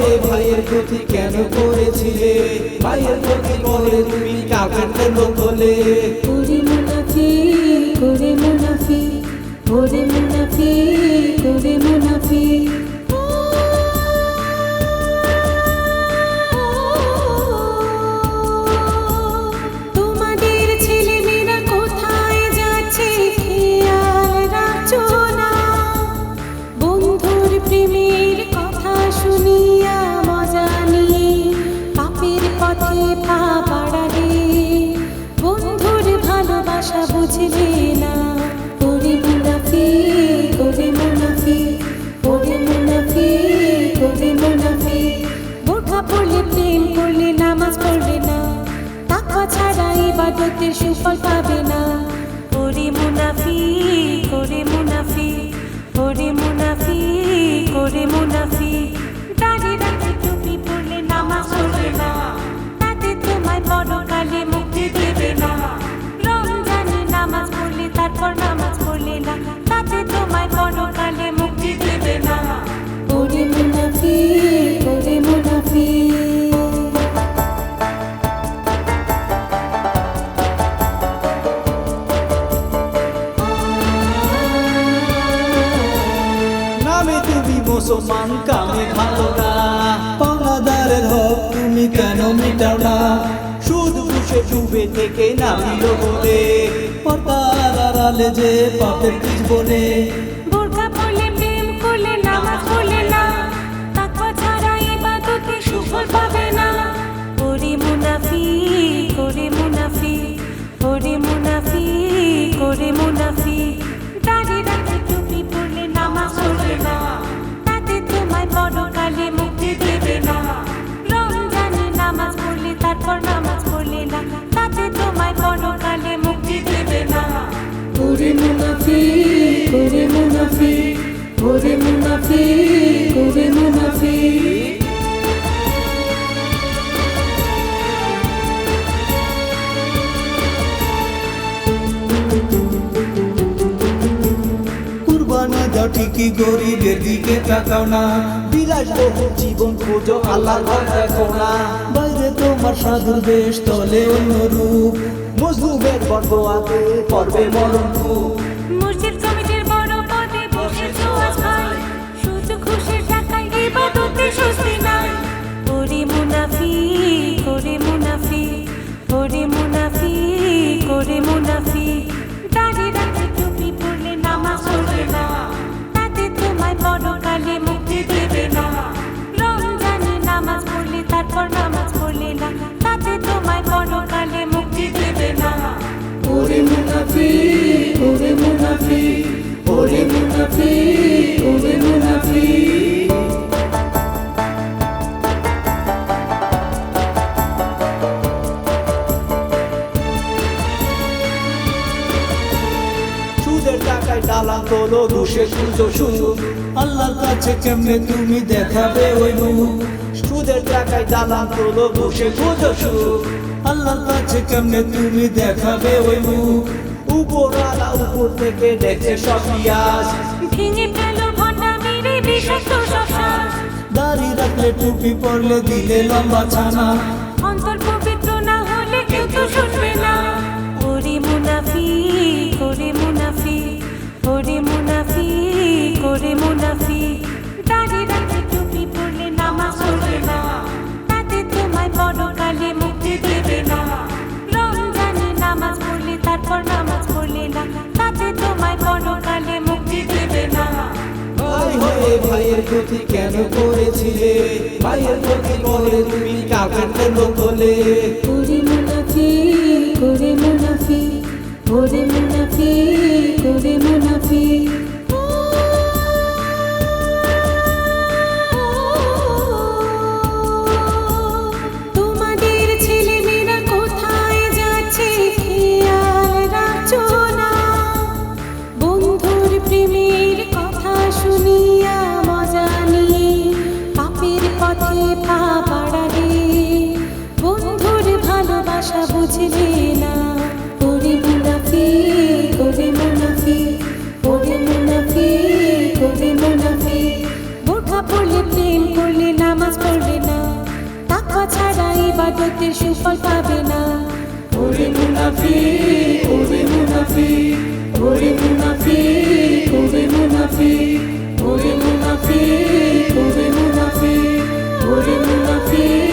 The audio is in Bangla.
হয়ে ভাইয়ের ক্ষতি কেন করেছিলে? ভাইয়ের ক্ষতি করে তুমি কাউকে কেন বলে? ওরে মুনাফিক ওরে মুনাফিক ওরে মুনাফিক ওরে মুনাফিক তোমাদের ছেলেমেয়েরা কোথায় যাচ্ছে খেয়াল রাখছো না? বন্ধুর প্রেমের কথা শুনিয়া মজা নিয়ে পাপের পথে পা বাড়ালে বন্ধুর ভালোবাসা বুঝলে না। ওরে মুনাফিক ওরে মুনাফিক ওরে মুনাফিক ওরে মুনাফিক বোরখা পরলে প্রেম করলে নামাজ পড়বে না, তাকওয়া ছাড়া ইবাদতের সুফল পাবে না। ওরে মুনাফিক ওরে মুনাফিক ওরে মুনাফিক ওরে মুনাফিক দাঁড়িয়ে রাখতে টুপি পরলে নামাজ পড়বে না, তাতে তোমায় পরকালে মুক্তি দেবে না। রমজানে নামাজ পড়লে তারপর নামাজ পড়লে না, তাতে তোমায় পরকালে মুক্তি দেবে না। ওরে মুনাফিক ওরে মুনাফিক নামে তুমি মুসলমান, কামে ভালো না। পাওনাদারের হক তুমি কেন মিটাও না? সুদ ঘুষে ডুবে থেকে নামিল বলে পর্দার আড়ালে যে পাপের বীজ বনে। বোরখা পরলে প্রেম করলে নামাজ পড়লে না, তাকওয়া ছাড়া ইবাদতে সুফল পাবে না। ওরে মুনাফিক ওরে মুনাফিক ওরে মুনাফিক ওরে মুনাফিক দাঁড়িয়ে রাখতে টুপি পরলে নামাজ পড়বে না, তাতে তোমায় পরকালে মুক্তি দেবে না। রমজানে নামাজ পড়লে তারপর নামাজ পড়লে না, তাতে তোমায় পরকালে মুক্তি দেবে না। ওরে মুনাফিক ওরে মুনাফিক ওরে মুনাফিক ওরে মুনাফিক কুরবানি দাও ঠিকই, গরিবের দিকে তাকাও না। বিলাসবহুল জীবন খোঁজো, আল্লাহর ভয় দেখো না। বাইরে তোমার সাধুর বেশ, তলে অন্য রূপ। মজলুমের বরদোয়াতে পড়বে মরণ খুব। মসজিদ কমিটির বড় পদে বসেছো আজ ভাই, শুধু খুশির টাকায় ইবাদতে স্বস্তি নাই। ওরে মুনাফিক ওরে মুনাফিক ওরে মুনাফিক ওরে মুনাফিক দাঁড়িয়ে রাখতে টুপি পরলে নামাজ পড়বে না, তাতে তোমায় পরকালে মুক্তি দেবে না। রমজানে নামাজ পড়লে তারপর নামাজ পড়লে না, তাতে তোমায় পরকালে মুক্তি দেবে না। ওরে মুনাফিক ওরে মুনাফিক ওরে মুনাফিক ওরে মুনাফিক সুদের টাকায় ডালান তোলো, ঘুষে খুঁজো সুখ। আল্লাহর কাছে কেমনে তুমি দেখাবে ওই মুখ? সুদের টাকায় ডালান তোলো, ঘুষে খুঁজো সুখ। আল্লাহর কাছে কেমনে তুমি দেখাবে ওই মুখ? উপরওয়ালা উপর থেকে দেখছে সব পিয়াস, ভেঙে ফেলো ভণ্ডামির বিষাক্ত সব শ্বাস। দাড়ি রাখলে টুপি পরলে দিলে লম্বা ছানা। অন্তর পবিত্র না হলে কেউ তো শুনবে না। ওরে মুনাফিক ওরে মুনাফিক ওরে মুনাফিক ওরে মুনাফিক দাঁড়িয়ে রাখতে টুপি পরলে নামাজ পড়বে না, তাতে তোমায় পরকালে মুক্তি দেবে না। রমজানে নামাজ পড়লে তারপর নামাজ পড়লে না, তাতে তোমায় পরকালে মুক্তি দেবে না। ভাই হয়ে ভাইয়ের ক্ষতি কেন করেছিলে? ভাইয়ের ক্ষতি করে তুমি কাউকে কেন বলে? ওরে মুনাফিক ওরে মুনাফিক ওরে মুনাফিক ওরে মুনাফিক তোমাদের ছেলেমেয়েরা কোথায় যাচ্ছে খেয়াল রাখছো না? বন্ধুর প্রেমের কথা শুনিয়া মজা নিয়ে পাপের পথে পা বাড়ালে বন্ধুর ইবাদতের সুফল পাবে না। ওরে মুনাফিক, ওরে মুনাফিক, ওরে মুনাফিক, ওরে মুনাফিক, ওরে মুনাফিক, ওরে মুনাফিক, ওরে মুনাফিক।